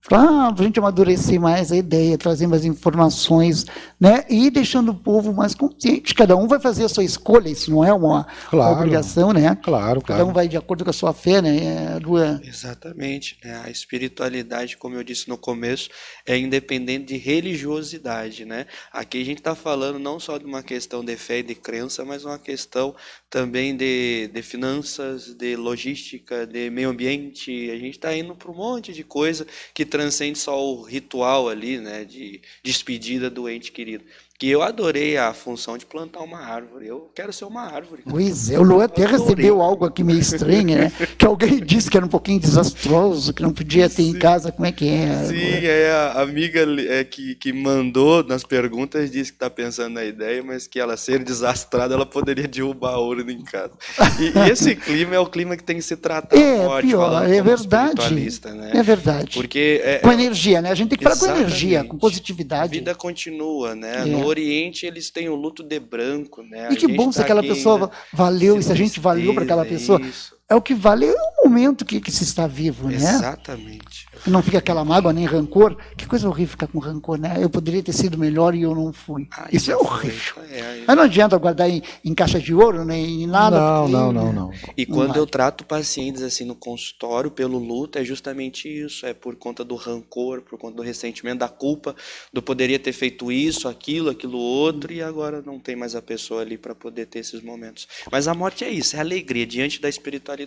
para a gente amadurecer mais a ideia, trazer mais informações, né, e ir deixando o povo mais consciente. Cada um vai fazer a sua escolha, isso não é uma obrigação, né? Claro. Cada um vai de acordo com a sua fé, né, Luan? Exatamente. Né? A espiritualidade, como eu disse no começo, é independente de religiosidade, né? Aqui a gente está falando não só de uma questão de fé e de crença, mas uma questão também de finanças, de logística, de meio ambiente. A gente está indo para um monte de coisa que transcende só o ritual ali, né, de despedida do ente querido. Que eu adorei a função de plantar uma árvore. Eu quero ser uma árvore. Pois é, o Luan até recebeu algo aqui meio estranho, né? Que alguém disse que era um pouquinho desastroso, que não podia ter em casa. Como é que é? Sim, a amiga que mandou nas perguntas disse que está pensando na ideia, mas que ela ser desastrada, ela poderia derrubar a urna em casa. E esse clima é o clima que tem que se tratar. Pior, é verdade. Né? É verdade. Porque com energia, né? A gente tem que falar com energia, com positividade. A vida continua, né? No Oriente eles têm o luto de branco, né? E que bom se aquela pessoa valeu, e se a gente valeu para aquela pessoa. É o que vale o momento que se está vivo, né? Exatamente. Não fica aquela mágoa nem rancor. Que coisa horrível ficar com rancor, né? Eu poderia ter sido melhor e eu não fui. Isso é horrível. Mas não adianta guardar em caixa de ouro, nem em nada. Não. E quando eu trato pacientes assim no consultório pelo luto, é justamente isso. É por conta do rancor, por conta do ressentimento, da culpa, do poderia ter feito isso, aquilo outro, e agora não tem mais a pessoa ali para poder ter esses momentos. Mas a morte é isso, é alegria diante da espiritualidade.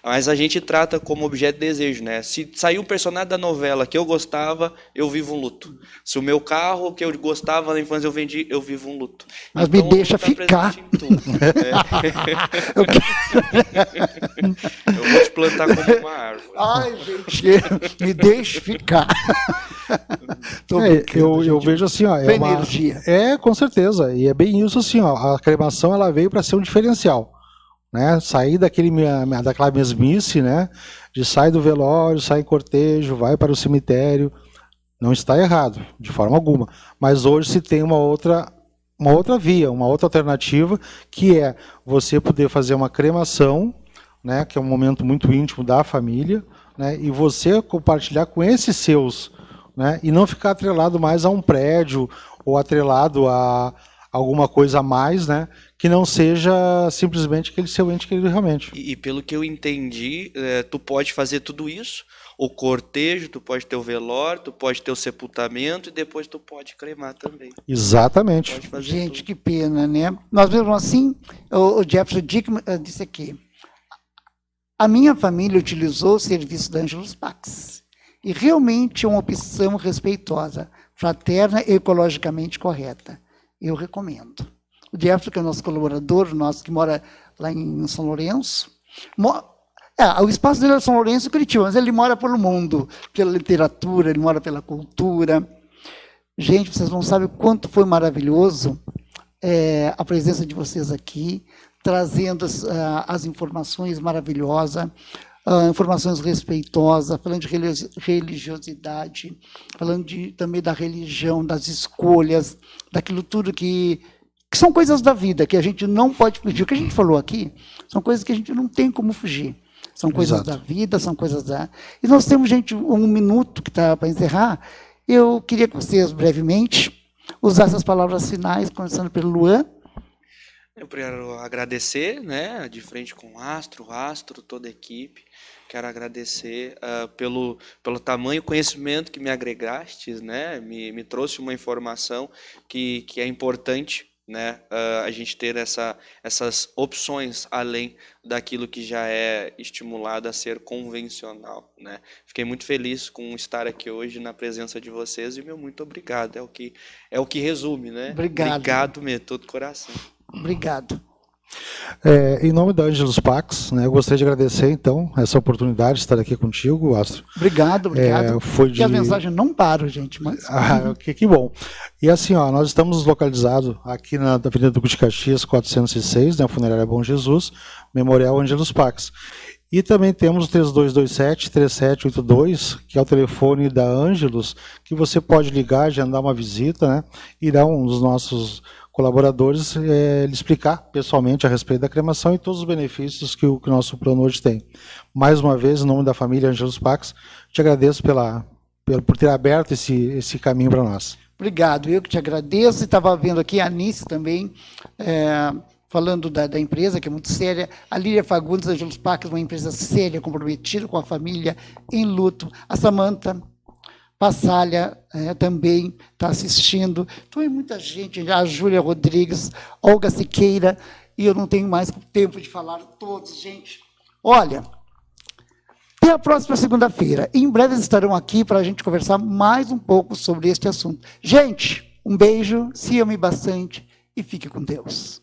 Mas a gente trata como objeto de desejo, né? Se sair um personagem da novela que eu gostava, eu vivo um luto. Se o meu carro que eu gostava na infância eu vendi, eu vivo um luto. Mas então, me deixa ficar. Eu vou te plantar como uma árvore. Ai, gente, me deixa ficar. Eu vejo assim, ó, energia. Com certeza, e é bem isso assim, ó, a cremação ela veio para ser um diferencial, né? Sair daquela mesmice, né? De sair do velório, sai em cortejo, vai para o cemitério, não está errado, de forma alguma. Mas hoje se tem uma outra via, uma outra alternativa, que é você poder fazer uma cremação, né? Que é um momento muito íntimo da família, né? E você compartilhar com esses seus, né? E não ficar atrelado mais a um prédio ou atrelado a alguma coisa a mais, né? Que não seja simplesmente aquele seu ente querido realmente. E pelo que eu entendi, tu pode fazer tudo isso, o cortejo, tu pode ter o velório, tu pode ter o sepultamento e depois tu pode cremar também. Exatamente. Gente, que pena, né? Nós mesmo assim, o Jefferson Dickman disse aqui, a minha família utilizou o serviço da Angelus Pax e realmente é uma opção respeitosa, fraterna e ecologicamente correta. Eu recomendo. O Jefferson, que é o nosso colaborador, nosso que mora lá em São Lourenço, o espaço dele é São Lourenço e Curitiba, mas ele mora pelo mundo, pela literatura, ele mora pela cultura. Gente, vocês não sabem o quanto foi maravilhoso a presença de vocês aqui, trazendo as informações maravilhosas. informações respeitosas, falando de religiosidade, falando também da religião, das escolhas, daquilo tudo que são coisas da vida, que a gente não pode fugir. O que a gente falou aqui são coisas que a gente não tem como fugir. São coisas da vida, são coisas da... E nós temos, gente, 1 minuto que está para encerrar. Eu queria que vocês, brevemente, usassem as palavras finais, começando pelo Luan. Eu quero agradecer, né, de frente com o Astro, toda a equipe. Quero agradecer pelo tamanho conhecimento que me agregastes, né, me trouxe uma informação que é importante, né, a gente ter essas opções além daquilo que já é estimulado a ser convencional, né. Fiquei muito feliz com estar aqui hoje na presença de vocês e meu muito obrigado, é o que resume, né. Obrigado mesmo, todo o coração. Obrigado. Em nome da Angelus Pax, né, eu gostaria de agradecer, então, essa ooportunidade de estar aqui contigo, Astro. Obrigado. Porque a mensagem não para, gente. Mas... que bom. E assim, nós estamos localizados aqui na Avenida Duque de Caxias, 406, na Funerária Bom Jesus, Memorial Angelus Pax. E também temos o 3227-3782, que é o telefone da Angelus, que você pode ligar, agendar uma visita, né, e dar um dos nossos colaboradores lhe explicar pessoalmente a respeito da cremação e todos os benefícios que o nosso plano hoje tem. Mais uma vez, em nome da família Angelus Pax, te agradeço por ter aberto esse caminho para nós. Obrigado, eu que te agradeço. Estava vendo aqui a Anice também, falando da empresa, que é muito séria. A Lília Fagundes, Angelus Pax, uma empresa séria, comprometida com a família, em luto. A Samanta Passalha também está assistindo. Então, é muita gente, a Júlia Rodrigues, Olga Siqueira, e eu não tenho mais tempo de falar todos, gente. Olha, até a próxima segunda-feira. Em breve eles estarão aqui para a gente conversar mais um pouco sobre este assunto. Gente, um beijo, se ame bastante e fique com Deus.